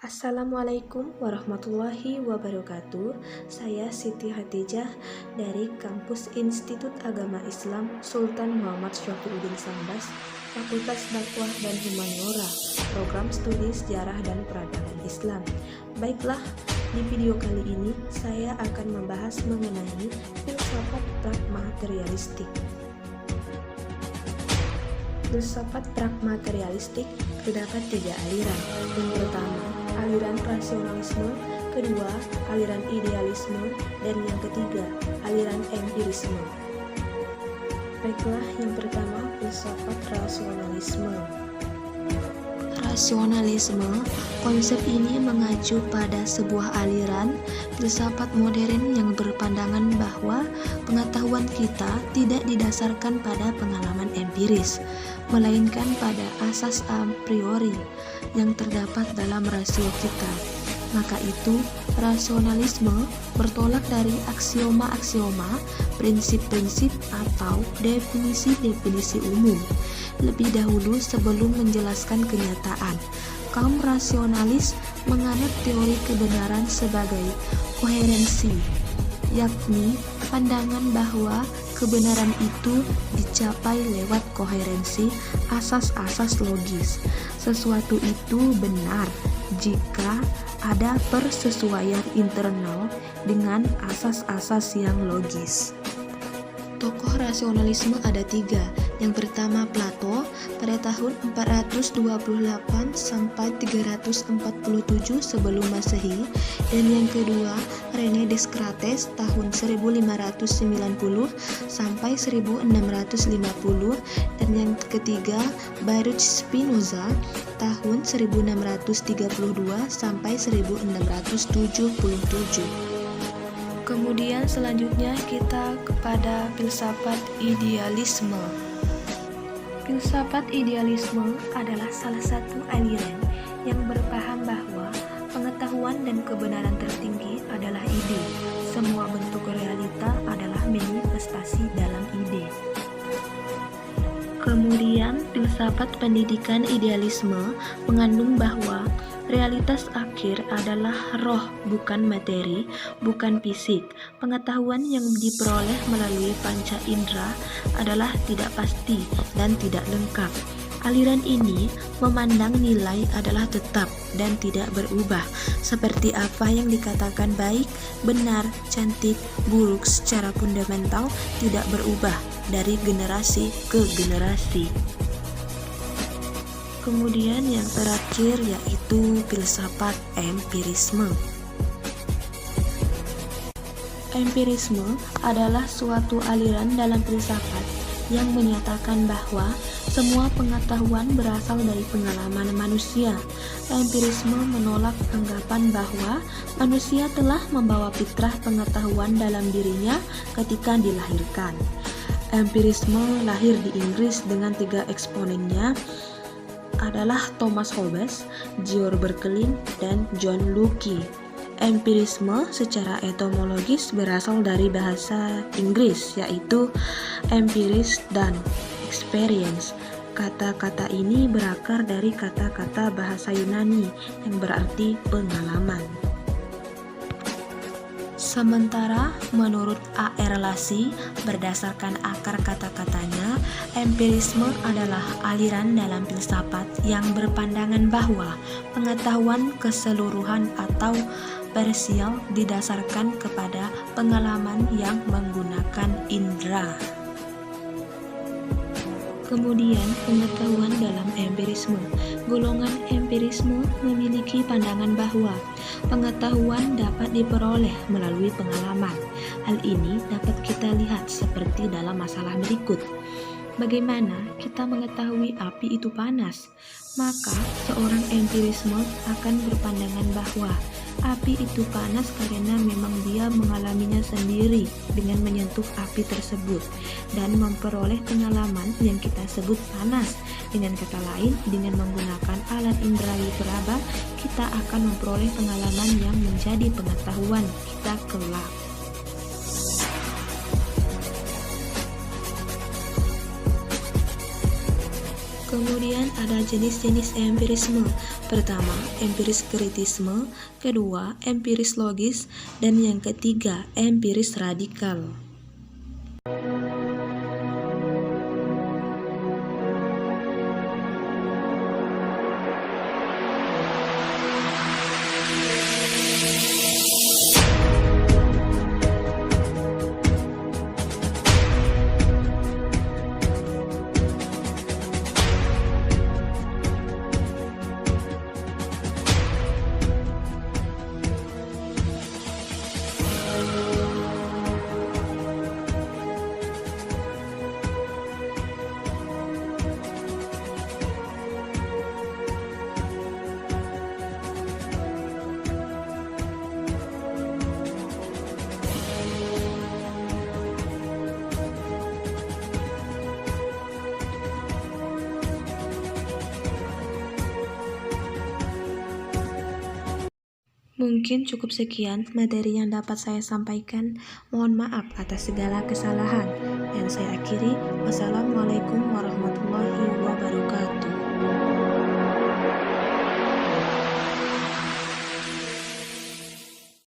Assalamualaikum warahmatullahi wabarakatuh. Saya Siti Hatijah dari Kampus Institut Agama Islam Sultan Muhammad Syafiuddin Sambas, Fakultas Dakwah dan Humaniora, Program Studi Sejarah dan Peradaban Islam. Baiklah, di video kali ini saya akan membahas mengenai filsafat pragmaterialistik. Filsafat pragmaterialistik terdapat tiga aliran. Yang pertama, aliran rasionalisme, kedua, aliran idealisme, dan yang ketiga, aliran empirisme. Baiklah, yang pertama, filsafat rasionalisme. Rasionalisme, konsep ini mengacu pada sebuah aliran filsafat modern yang berpandangan bahwa pengetahuan kita tidak didasarkan pada pengalaman empiris, melainkan pada asas a priori yang terdapat dalam rasio kita. Maka itu, rasionalisme bertolak dari aksioma-aksioma, prinsip-prinsip atau definisi-definisi umum. Lebih dahulu sebelum menjelaskan kenyataan, kaum rasionalis menganut teori kebenaran sebagai koherensi, yakni pandangan bahwa kebenaran itu dicapai lewat koherensi asas-asas logis. Sesuatu itu benar jika ada persesuaian internal dengan asas-asas yang logis. Tokoh rasionalisme ada tiga. Yang pertama Plato pada tahun 428 sampai 347 sebelum Masehi, dan yang kedua René Descartes tahun 1590 sampai 1650, dan yang ketiga Baruch Spinoza tahun 1632 sampai 1677. Kemudian selanjutnya kita kepada filsafat idealisme. Filsafat idealisme adalah salah satu aliran yang berpaham bahwa pengetahuan dan kebenaran tertinggi adalah ide. Semua bentuk realita adalah manifestasi dalam ide. Kemudian, filsafat pendidikan idealisme mengandung bahwa realitas akhir adalah roh, bukan materi, bukan fisik. Pengetahuan yang diperoleh melalui panca indera adalah tidak pasti dan tidak lengkap. Aliran ini memandang nilai adalah tetap dan tidak berubah, seperti apa yang dikatakan baik, benar, cantik, buruk secara fundamental tidak berubah dari generasi ke generasi. Kemudian yang terakhir yaitu filsafat empirisme. Empirisme adalah suatu aliran dalam filsafat yang menyatakan bahwa semua pengetahuan berasal dari pengalaman manusia. Empirisme menolak anggapan bahwa manusia telah membawa fitrah pengetahuan dalam dirinya ketika dilahirkan. Empirisme lahir di Inggris dengan tiga eksponennya adalah Thomas Hobbes, George Berkeley, dan John Locke. Empirisme secara etimologis berasal dari bahasa Inggris, yaitu empiris dan experience. Kata-kata ini berakar dari kata-kata bahasa Yunani yang berarti pengalaman. Sementara menurut A.R. Lacy, berdasarkan akar kata-katanya, empirisme adalah aliran dalam filsafat yang berpandangan bahwa pengetahuan keseluruhan atau parsial didasarkan kepada pengalaman yang menggunakan indera. Kemudian pengetahuan dalam empirisme. Golongan empirisme memiliki pandangan bahwa pengetahuan dapat diperoleh melalui pengalaman. Hal ini dapat kita lihat seperti dalam masalah berikut. Bagaimana kita mengetahui api itu panas? Maka seorang empirisme akan berpandangan bahwa api itu panas karena memang dia mengalaminya sendiri dengan menyentuh api tersebut dan memperoleh pengalaman yang kita sebut panas. Dengan kata lain, dengan menggunakan alat indera peraba, kita akan memperoleh pengalaman yang menjadi pengetahuan kita kelak. Kemudian ada jenis-jenis empirisme. Pertama, empiris kritisme, kedua, empiris logis, dan yang ketiga, empiris radikal. Mungkin cukup sekian materi yang dapat saya sampaikan. Mohon maaf atas segala kesalahan. Yang saya akhiri, wassalamualaikum warahmatullahi wabarakatuh.